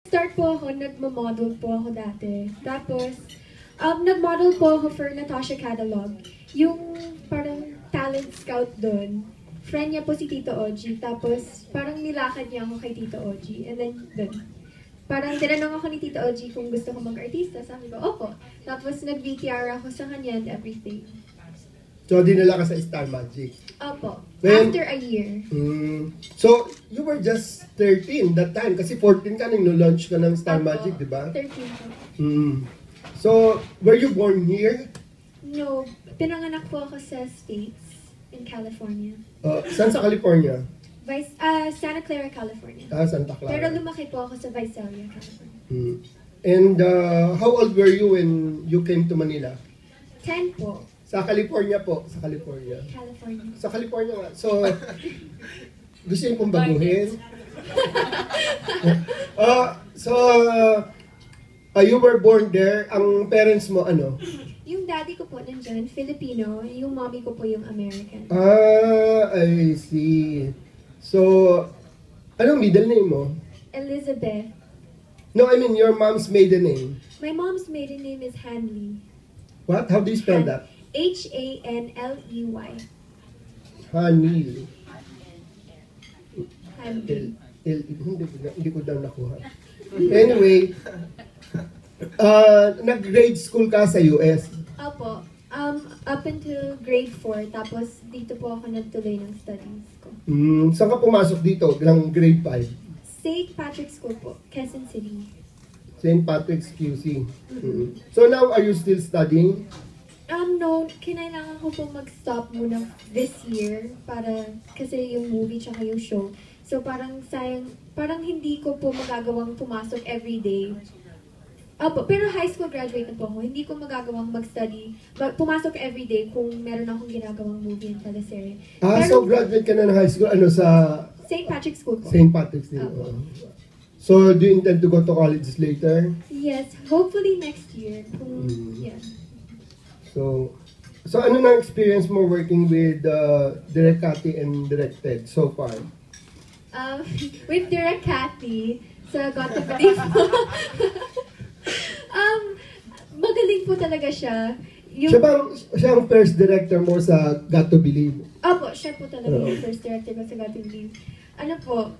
Start po ako, nagmo-model po ako dati. Tapos, nag-model po ako for Natasha Catalog. Yung parang talent scout doon. Friend niya po si Tito Oji. Tapos, parang nilakad niya ako kay Tito Oji. And then, doon. Parang tinanong ako ni Tito Oji kung gusto ko mag-artista. Sabi ko, opo. Tapos, nag-VTR ako sa kanya and everything. So, dinala ka sa Star Magic. Opo. Then, After a year. So, you were just 13 that time. Kasi 14 ka nung launch ka ng Star Opo. Magic, di ba? 13 po. So, were you born here? No, pinanganak po ako sa States, in California. Saan sa California? Santa Clara, California. Santa Clara. Pero lumaki po ako sa Visalia, California. And how old were you when you came to Manila? 10 po, Sa California po. Sa California. California. Sa California nga. So, gusto niyo pong baguhin? You were born there. Ang parents mo, ano? Yung daddy ko po nandyan, Filipino. Yung mommy ko po yung American. I see. So, anong middle name mo? Elizabeth. No, I mean your mom's maiden name. My mom's maiden name is Hanley. What? How do you spell that? Hanley. Hanil. Hanley. Hindi ko daw nakuha. Anyway, nag-grade school ka sa US. Opo. Up until grade 4. Tapos dito po ako nagtuloy ng studies ko. Saan ka pumasok dito? Bilang grade 5? St. Patrick's School po, Quezon City. St. Patrick's QC. So now, are you still studying? No, kinailangan ko po mag-stop muna this year kasi yung movie tsaka yung show. So parang sayang, parang hindi ko po magagawang pumasok everyday. Opo, pero high school graduate na po ako. Hindi ko magagawang mag-study, pumasok everyday kung meron akong ginagawang movie and teleserye. So graduate ka na ng high school, ano sa... St. Patrick's School po. St. Patrick's din. So, do you intend to go to college later? Yes, hopefully next year. Yeah. So ano na experience mo working with Direk Cathy and Direk Ted so far? With Direk Cathy, sa Got to Believe po. Magaling po talaga siya. Siya ang first director mo sa Got to Believe? Opo, siya po talaga yung first director ko sa Got to Believe. Ano po,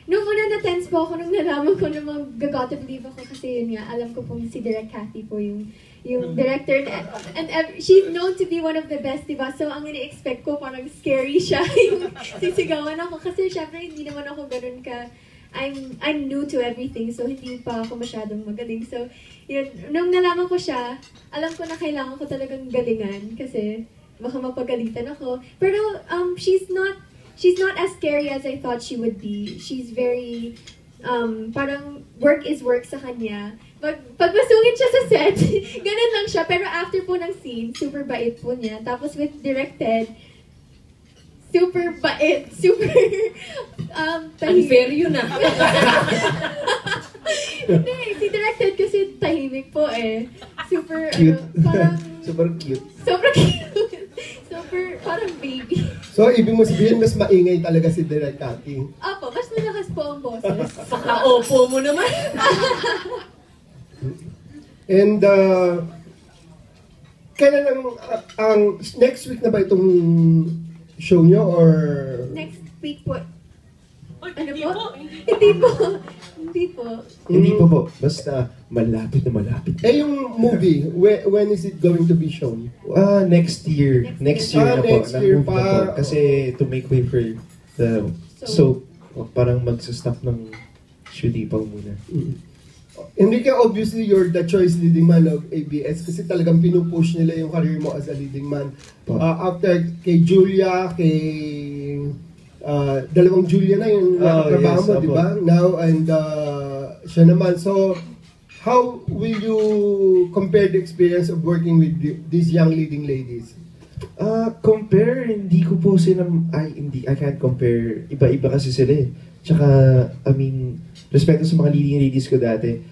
nung una na-tense po ako nung nalaman ko na mag-Got to Believe ako kasi yun nga, alam ko pong si Direk Cathy po yung director and she's known to be one of the best, diba? So, ang ini-expect ko, parang scary siya yung sisigawan ako. Kasi, syempre, hindi naman ako ganun ka, I'm new to everything, so hindi pa ako masyadong magaling. So, yun, nung nalaman ko siya, alam ko na kailangan ko talagang galingan kasi baka mapagalitan ako. Pero, she's not as scary as I thought she would be. She's very, parang work is work sa kanya. Pag masungit siya sa set, ganun lang siya. Pero after po ng scene, super bait po niya. Tapos with directed, super bait, super tahimik. Unfair yun ah. Hindi, si directed kasi tahimik po eh. Super, Cute. parang... Super cute. Super cute. Super, parang baby. So, ibig mo sabihin, mas maingay talaga si Direk Cathy. Opo, mas malakas po ang boses. Paka-opo mo naman. And, kailan ang next week na ba itong show nyo or... Next week po. Ano Hindi po? po. Hindi po. Hindi po. Hindi po. Basta malapit na malapit. Yung movie, when is it going to be shown? Next year. Next year na po. Next year Na-move na po. Kasi to make way for the soap, parang magsa-stop ng shooting pa muna. Enrique, obviously, you're the choice leading man of ABS kasi talagang pinupush nila yung career mo as a leading man. After kay Julia, kay... dalawang Julia na yung trabaho mo, di ba? Now, and siya naman. So, how will you compare the experience of working with these young leading ladies? Compare, hindi ko po sila, I can't compare. Iba-iba kasi sila eh. Tsaka, I mean, respeto sa mga leading ladies ko dati,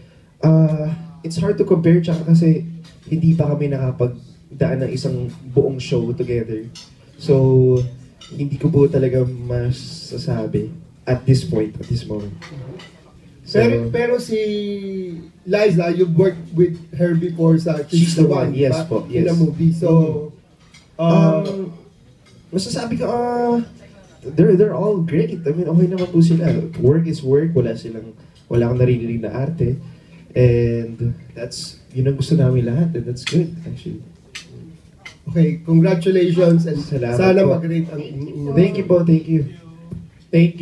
it's hard to compare, tsaka kasi hindi pa kami nakapagdaan ng isang buong show together. So, hindi ko po talaga masasabi at this point, at this moment. Pero si Liza, you worked with her before sa She's the One, yes diba? po, yes. In a movie. So, masasabi ko, they're all great. I mean, okay naman po sila. Work is work. Wala akong naririnig na arte. And yun ang gusto namin lahat. And that's good, actually. okay, congratulations and Salamat sana po. mag-rate ang inyong Thank you po, thank you. Thank you.